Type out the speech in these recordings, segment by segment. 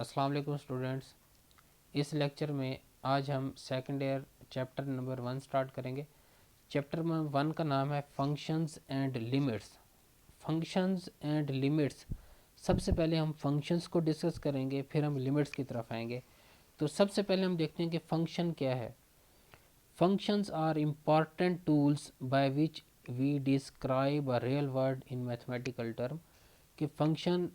अस्सलाम वालेकुम स्टूडेंट्स। इस लेक्चर में आज हम second year chapter number 1 start करेंगे। चैप्टर नंबर 1 का नाम है functions and limits. Functions and limits, सबसे पहले हम फंक्शंस को डिस्कस करेंगे, फिर हम लिमिट्स की तरफ आएंगे। तो सबसे पहले हम देखते हैं कि फंक्शन क्या है। Functions are important tools by which we describe a real word in mathematical term. कि फंक्शन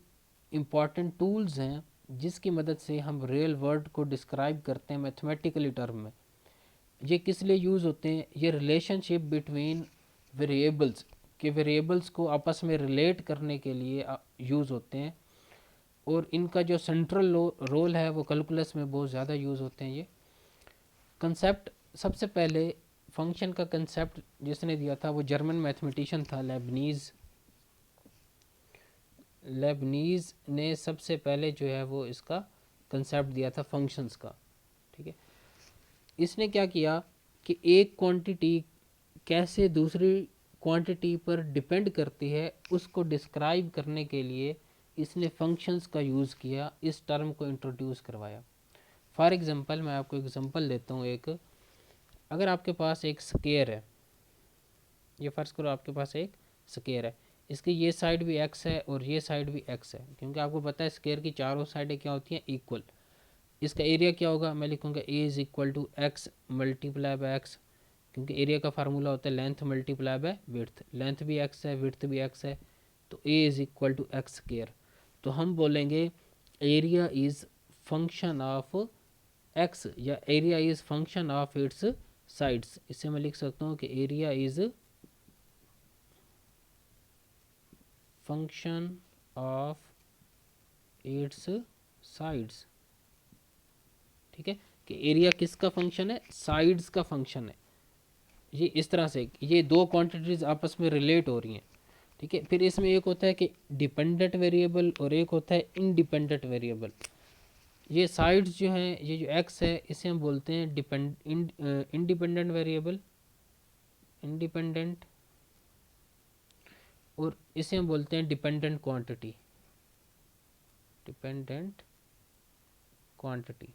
इम्पॉर्टेंट टूल्स हैं जिसकी मदद से हम रियल वर्ड को डिस्क्राइब करते हैं मैथमेटिकली टर्म में। ये किस लिए यूज़ होते हैं? ये रिलेशनशिप बिटवीन वेरिएबल्स के वेरिएबल्स को आपस में रिलेट करने के लिए यूज़ होते हैं। और इनका जो सेंट्रल रोल है वो कैलकुलस में बहुत ज़्यादा यूज़ होते हैं। ये कंसेप्ट, सबसे पहले फंक्शन का कंसेप्ट जिसने दिया था वो जर्मन मैथमेटिशियन था लेबनीज ने सबसे पहले जो है वो इसका कंसेप्ट दिया था फंक्शंस का। ठीक है, इसने क्या किया कि एक क्वांटिटी कैसे दूसरी क्वांटिटी पर डिपेंड करती है उसको डिस्क्राइब करने के लिए इसने फंक्शंस का यूज़ किया, इस टर्म को इंट्रोड्यूस करवाया। फॉर एग्जांपल मैं आपको एग्जांपल देता हूँ। एक, अगर आपके पास एक स्क्वायर है, ये फर्ज करो आपके पास एक स्क्वायर है, इसकी ये साइड भी एक्स है और ये साइड भी एक्स है, क्योंकि आपको पता है स्क्वायर की चारों साइडें क्या होती हैं, इक्वल। इसका एरिया क्या होगा, मैं लिखूंगा A is equal to x multiply by x, क्योंकि एरिया का फार्मूला होता है length multiply by width. Length भी एक्स है, विड्थ भी एक्स है, तो A is equal to x square. तो हम बोलेंगे area is function of x या area is function of its sides. इससे मैं लिख सकता हूँ कि area is function of its sides. ठीक है, कि एरिया किसका फंक्शन है, साइड्स का फंक्शन है। ये इस तरह से ये दो क्वांटिटीज आपस में रिलेट हो रही हैं। ठीक है, फिर इसमें एक होता है कि डिपेंडेंट वेरिएबल और एक होता है इंडिपेंडेंट वेरिएबल। ये साइड्स जो हैं, ये जो एक्स है इसे हम बोलते हैं इंडिपेंडेंट वेरिएबल, इंडिपेंडेंट, और इसे हम बोलते हैं dependent quantity, dependent quantity.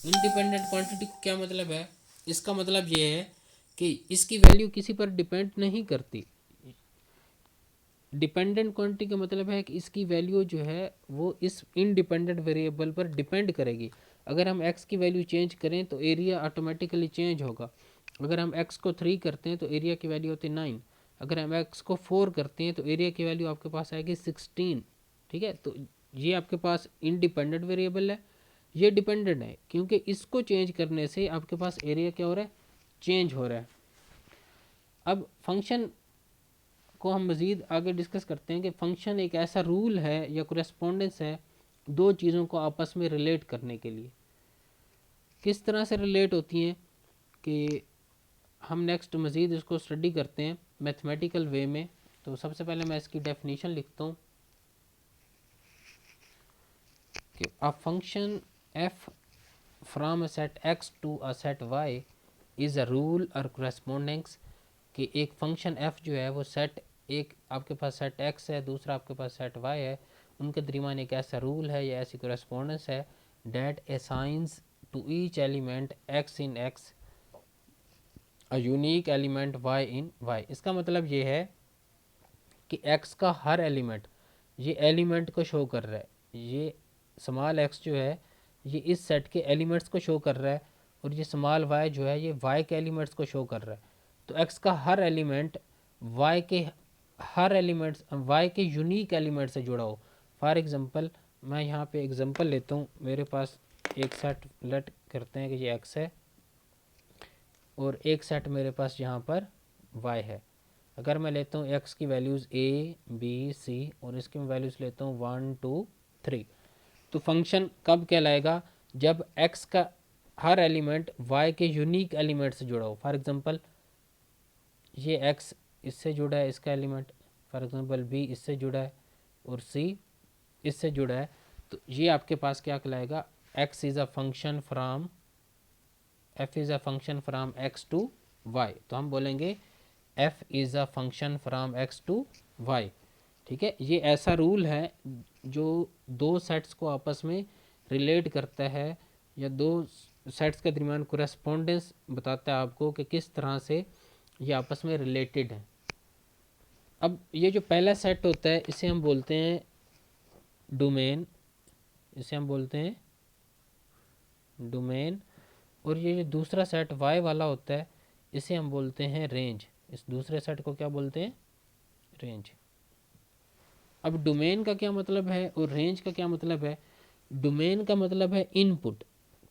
Independent quantity क्या मतलब है? इसका मतलब ये है कि इसकी वैल्यू किसी पर डिपेंड नहीं करती। डिपेंडेंट क्वांटिटी का मतलब है कि इसकी वैल्यू जो है वो इस इंडिपेंडेंट वेरिएबल पर डिपेंड करेगी। अगर हम x की वैल्यू चेंज करें तो एरिया ऑटोमेटिकली चेंज होगा। अगर हम x को 3 करते हैं तो एरिया की वैल्यू होती है 9। अगर हम x को 4 करते हैं तो एरिया की वैल्यू आपके पास आएगी 16। ठीक है, तो ये आपके पास इंडिपेंडेंट वेरिएबल है, ये डिपेंडेंट है, क्योंकि इसको चेंज करने से आपके पास एरिया क्या हो रहा है, चेंज हो रहा है। अब फंक्शन को हम मज़ीद आगे डिस्कस करते हैं कि फंक्शन एक ऐसा रूल है या कोरेस्पोंडेंस है दो चीज़ों को आपस में रिलेट करने के लिए। किस तरह से रिलेट होती हैं कि हम नेक्स्ट मज़ीद इसको स्टडी करते हैं मैथमेटिकल वे में। तो सबसे पहले मैं इसकी डेफिनेशन लिखता हूँ कि a function F from a set X to a set Y is a rule or correspondence. कि एक फंक्शन f जो है वो सेट, एक आपके पास सेट x है, दूसरा आपके पास सेट y है, उनके दरमियान एक ऐसा रूल है या ऐसी कोरेस्पोंडेंस है that assigns to each element x in x a unique element y in y। इसका मतलब ये है कि x का हर एलिमेंट ये एलिमेंट को शो कर रहा है, ये स्मॉल x जो है ये इस सेट के एलिमेंट्स को शो कर रहा है, और ये स्मॉल y जो है ये y के एलिमेंट्स को शो कर रहा है। तो x का हर एलिमेंट y के हर एलिमेंट्स y के यूनिक एलिमेंट से जुड़ा हो। फॉर एग्जांपल मैं यहाँ पे एग्जांपल लेता हूँ, मेरे पास एक सेट लेट करते हैं कि ये x है और एक सेट मेरे पास यहाँ पर y है। अगर मैं लेता हूँ x की वैल्यूज़ a b c और इसकी मैं वैल्यूज़ लेता हूँ 1 2 3, तो फंक्शन कब कहलाएगा? जब x का हर एलिमेंट y के यूनिक एलिमेंट से जुड़ा हो। फॉर एग्जांपल ये x इससे जुड़ा है, इसका एलिमेंट, फॉर एग्जांपल b इससे जुड़ा है और c इससे जुड़ा है, तो ये आपके पास क्या कहलाएगा? x is a function from f is a function from x to y। तो हम बोलेंगे f is a function from x to y। ठीक है, ये ऐसा रूल है जो दो सेट्स को आपस में रिलेट करता है, या दो सेट्स के दरमियान कोरेस्पोंडेंस बताता है आपको कि किस तरह से ये आपस में रिलेटेड है। अब ये जो पहला सेट होता है इसे हम बोलते हैं डोमेन, इसे हम बोलते हैं डोमेन। और ये जो दूसरा सेट वाई वाला होता है इसे हम बोलते हैं रेंज। इस दूसरे सेट को क्या बोलते हैं? रेंज। अब डोमेन का क्या मतलब है और रेंज का क्या मतलब है? डोमेन का मतलब है इनपुट,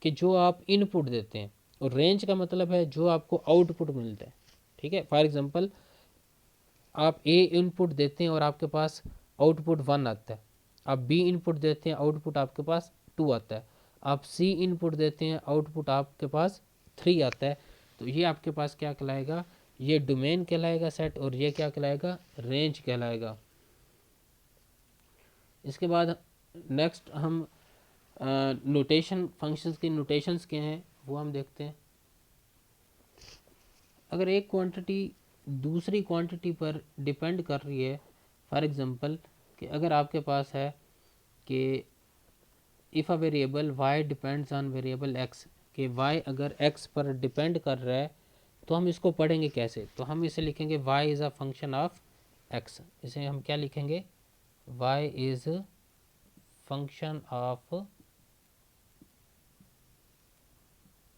कि जो आप इनपुट देते हैं, और रेंज का मतलब है जो आपको आउटपुट मिलता है। ठीक है, फॉर एग्जांपल आप ए इनपुट देते हैं और आपके पास आउटपुट 1 आता है, आप बी इनपुट देते हैं आउटपुट आपके पास 2 आता है, आप सी इनपुट देते हैं आउटपुट आपके पास 3 आता है, तो ये आपके पास क्या कहलाएगा? ये डोमेन कहलाएगा सेट, और ये क्या कहलाएगा? रेंज कहलाएगा। इसके बाद नेक्स्ट हम नोटेशन, फंक्शंस की नोटेशंस क्या हैं वो हम देखते हैं। अगर एक क्वांटिटी दूसरी क्वांटिटी पर डिपेंड कर रही है, फॉर एग्जांपल कि अगर आपके पास है कि if a variable y depends on variable x, कि y अगर x पर डिपेंड कर रहा है, तो हम इसको पढ़ेंगे कैसे? तो हम इसे लिखेंगे y is a function of x। इसे हम क्या लिखेंगे? y is function of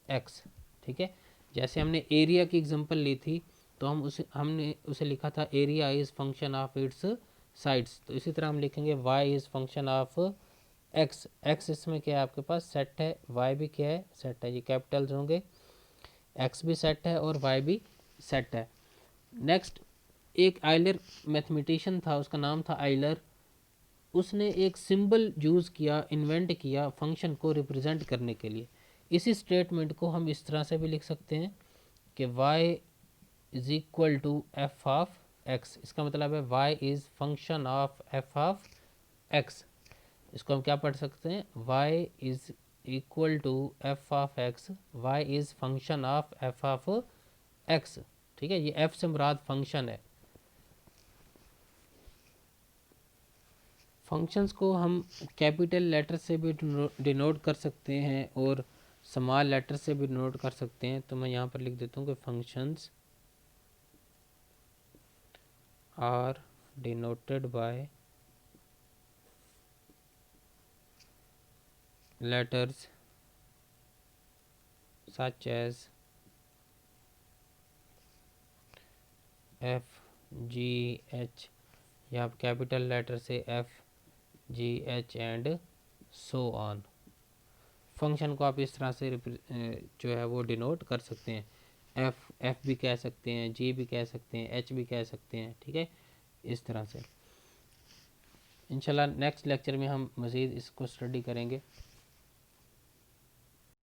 x। ठीक है, जैसे हमने एरिया की एग्जांपल ली थी, तो हमने उसे लिखा था area is function of its sides. तो इसी तरह हम लिखेंगे y is function of x. X इसमें क्या है? आपके पास सेट है, वाई भी क्या है? सेट है। ये कैपिटल्स होंगे, एक्स भी सेट है और वाई भी सेट है। नेक्स्ट, एक आइलर मैथमेटिशियन था, उसका नाम था आइलर। उसने एक सिंबल यूज़ किया, इन्वेंट किया फंक्शन को रिप्रेजेंट करने के लिए। इसी स्टेटमेंट को हम इस तरह से भी लिख सकते हैं कि y is equal to f of x. इसका मतलब है y is function of f of x. इसको हम क्या पढ़ सकते हैं? y is equal to f of x, y is function of f of x. ठीक है, ये f से मुराद फंक्शन है। फंक्शंस को हम कैपिटल लेटर से भी डिनोट कर सकते हैं और स्मॉल लेटर से भी डिनोट कर सकते हैं। तो मैं यहाँ पर लिख देता हूँ कि functions are denoted by letters such as F, G, H, या आप कैपिटल लेटर से F, G, H and so on. Function को आप इस तरह से जो है वो डिनोट कर सकते हैं। F भी कह सकते हैं, G भी कह सकते हैं, H भी कह सकते हैं। ठीक है, इस तरह से। इंशाल्लाह नेक्स्ट लेक्चर में हम मज़ीद इसको स्टडी करेंगे।